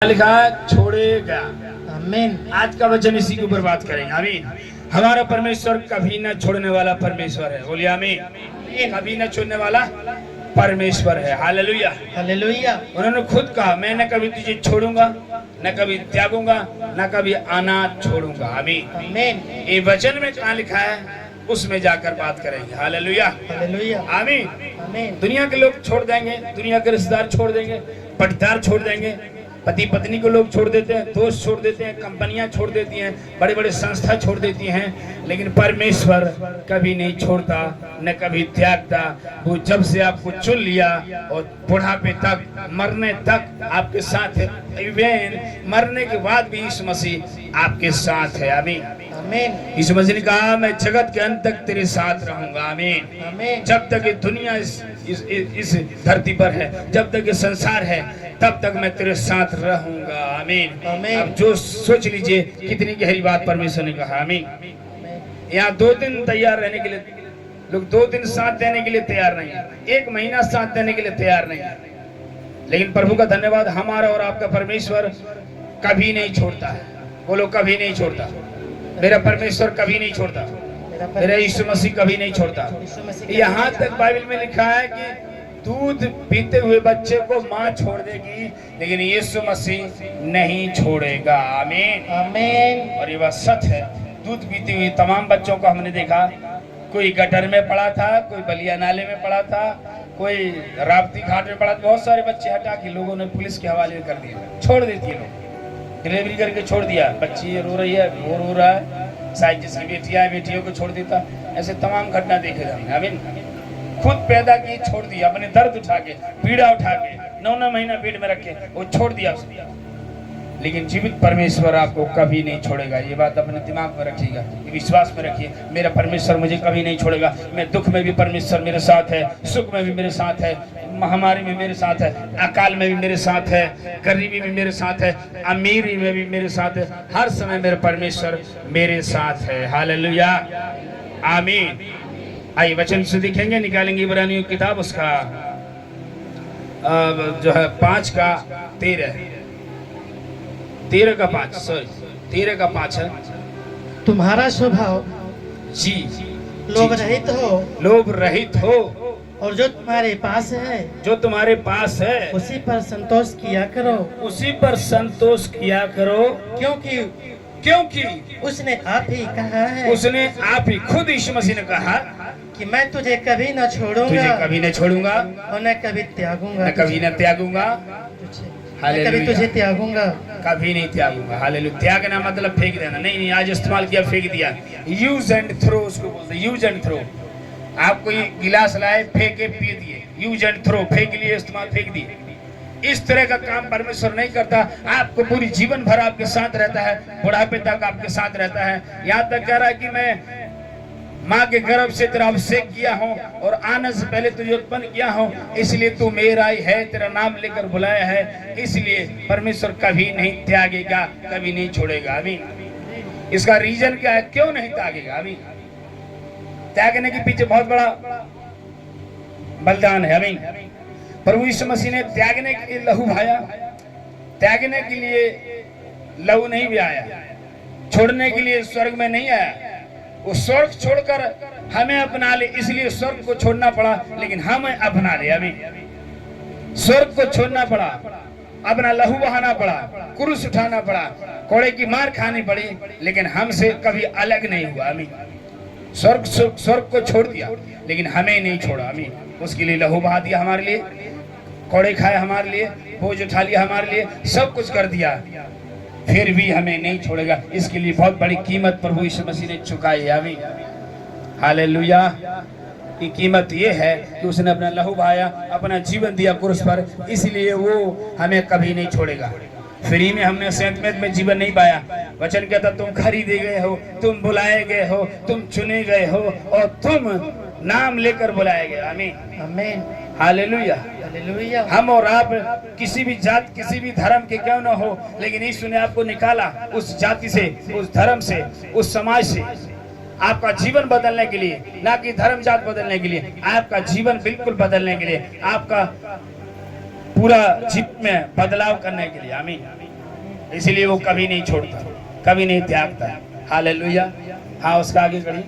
लिखा है छोड़ेगा। आमीन। आज का वचन इसी के ऊपर बात करेंगे। आमीन। हमारा परमेश्वर कभी न छोड़ने वाला परमेश्वर है। बोलिए आमीन। कभी न छोड़ने वाला परमेश्वर है। Hallelujah hallelujah. उन्होंने खुद कहा, मैं न कभी तुझे छोड़ूंगा, न कभी त्यागूंगा, न कभी अनाथ छोड़ूंगा। आमीन। आमीन। ये वचन में कहाँ लिखा है, उसमें जाकर बात करेंगे। Hallelujah hallelujah. आमीन। आमीन। दुनिया के लोग छोड़ देंगे, दुनिया के रिश्तेदार छोड़ देंगे, पट्टीदार छोड़ देंगे, पति पत्नी को लोग छोड़ देते हैं, दोस्त छोड़ देते हैं, कंपनियां छोड़ देती हैं, बड़े बड़े संस्था छोड़ देती हैं, लेकिन परमेश्वर कभी नहीं छोड़ता, न कभी त्यागता। वो जब से आपको चुन लिया और बुढ़ापे तक, मरने तक आपके साथ है। इवन मरने के बाद भी यीशु मसीह आपके साथ है। आमीन। आमीन। यीशु मसीह ने कहा, मैं जगत के अंत तक तेरे साथ रहूंगा। आमीन। आमीन। जब तक ये दुनिया इस धरती पर है, जब तक ये संसार है, तब तक मैं तेरे साथ रहूंगा। आमीन। आमीन। अब जो सोच लीजिए कितनी गहरी बात परमेश्वर ने कहा। आमीन। यहाँ 2 दिन तैयार रहने के लिए लोग 2 दिन साथ देने के लिए तैयार नहीं है, 1 महीना साथ देने के लिए तैयार नहीं है, लेकिन प्रभु का धन्यवाद, हमारा और आपका परमेश्वर कभी नहीं छोड़ता है। बोलो, कभी नहीं छोड़ता। मेरा परमेश्वर कभी नहीं छोड़ता, मेरा यीशु मसीह कभी नहीं छोड़ता। यहाँ तक बाइबल में लिखा है कि दूध पीते हुए बच्चे को माँ छोड़ देगी, लेकिन यीशु मसीह नहीं छोड़ेगा। आमीन। आमीन। और ये बात सच है। दूध पीते हुए तमाम बच्चों को हमने देखा, कोई गटर में पड़ा था, कोई बलिया नाले में पड़ा था, कोई राप्ती घाट में पड़ा था। बहुत सारे बच्चे हटा के लोगों ने पुलिस के हवाले कर दिए, छोड़ देती है लोग, डिलीवरी करके छोड़ दिया। बच्ची रो रही है, वो रो रहा है, शायद जिसकी बेटियां है बेटियों को छोड़ देता। ऐसे तमाम घटना देखे हमने। आमीन। खुद पैदा की, छोड़ दिया, अपने दर्द उठा के, पीड़ा उठा के, 9 महीना पेट में रखे, वो छोड़ दिया उसने। लेकिन जीवित परमेश्वर आपको कभी नहीं छोड़ेगा। ये बात अपने दिमाग में रखिएगा, विश्वास में रखिए, मेरा परमेश्वर मुझे कभी नहीं छोड़ेगा। मैं दुख में भी परमेश्वर मेरे साथ है, सुख में भी मेरे साथ है, महामारी में मेरे साथ है, अकाल में भी मेरे साथ है, गरीबी में मेरे साथ है, अमीरी में भी मेरे साथ है। हर समय मेरा परमेश्वर मेरे साथ है। हालेलुया आमीन। आइए वचन से दिखेंगे, निकालेंगे इब्रानियों की किताब, उसका जो है 5 का 13 है। तुम्हारा स्वभाव जी लोभ रहित हो, लोभ रहित हो, और जो तुम्हारे पास है, जो तुम्हारे पास है उसी पर संतोष किया करो, उसी पर संतोष किया करो, क्योंकि उसने आप ही कहा है, उसने आप ही खुद यीशु मसीह ने कहा कि मैं तुझे कभी न छोड़ूंगा, तुझे कभी न छोड़ूंगा, और न कभी त्यागूंगा, न कभी न त्यागूंगा, मैं कभी तुझे त्यागूंगा, कभी नहीं त्यागूंगा। हालेलुया। त्यागना मतलब फेंक देना नहीं, आज इस्तेमाल किया, फेंक दिया। यूज एंड थ्रो उसको बोलते हैं, यूज एंड थ्रो। आप कोई गिलास लाए, फेंके, पी दिए, यूज एंड थ्रो, फेंक लिए, इस्तेमाल, फेंक दिए। इस तरह का काम परमेश्वर नहीं करता। आपको पूरी जीवन भर आपके साथ रहता है, बुढ़ापे तक आपके साथ रहता है। यहाँ तक कह रहा है कि मैं माँ के गर्भ से तेरा अभिषेक किया हूँ और आने से पहले तुझे उत्पन्न किया हूँ, इसलिए तू मेरा ही है, तेरा नाम लेकर बुलाया है। इसलिए परमेश्वर कभी नहीं त्यागेगा, कभी नहीं छोड़ेगा। आमीन। इसका रीजन क्या है, क्यों नहीं त्यागेगा? आमीन। त्यागने के पीछे बहुत बड़ा बलिदान है। आमीन। प्रभु यीशु मसीह ने त्यागने के लिए लहू बहाया, त्यागने के लिए लहू नहीं भी आया, छोड़ने के लिए स्वर्ग में नहीं आया। वो स्वर्ग छोड़कर हमें अपना ले, इसलिए स्वर्ग को छोड़ना पड़ा, लेकिन हमें अपना ले। हमें स्वर्ग को छोड़ना पड़ा, अपना लहू बहाना पड़ा, क्रूस उठाना पड़ा, कोड़े की मार खानी पड़ी, लेकिन हमसे कभी अलग नहीं हुआ। आमीन। स्वर्ग को छोड़ दिया, लेकिन हमें नहीं छोड़ा। आमीन। उसके लिए लहू बहा दिया, हमारे लिए कोड़े खाए, हमारे लिए बोझ उठा लिया, हमारे लिए सब कुछ कर दिया, फिर भी हमें नहीं छोड़ेगा। इसके लिए बहुत बड़ी कीमत प्रभु यीशु मसीह ने चुकाई है। आमीन। हालेलुया। की कीमत ये है कि उसने अपना लहू बहाया, अपना जीवन दिया क्रूस पर, इसलिए वो हमें कभी नहीं छोड़ेगा। फ्री में हमने सेंतमेद में जीवन नहीं पाया। वचन कहता, तुम खरीदे गए हो, तुम बुलाए गए हो, तुम चुने गए हो, और तुम नाम लेकर बुलाए गए। आमीन। आमीन। हालेलुया। हालेलुया। हम और आप किसी भी जात, किसी भी धर्म के क्यों ना हो, लेकिन यीशु ने आपको निकाला उस जाति से, उस धर्म से, उस समाज से, आपका जीवन बदलने के लिए, ना कि धर्म जात बदलने के लिए, आपका जीवन बिल्कुल बदलने के लिए, आपका पूरा जीवन में बदलाव करने के लिए। आमीन। इसलिए वो कभी नहीं छोड़ता, कभी नहीं त्यागता। हालेलुया। हाँ, उसका आगे करिए।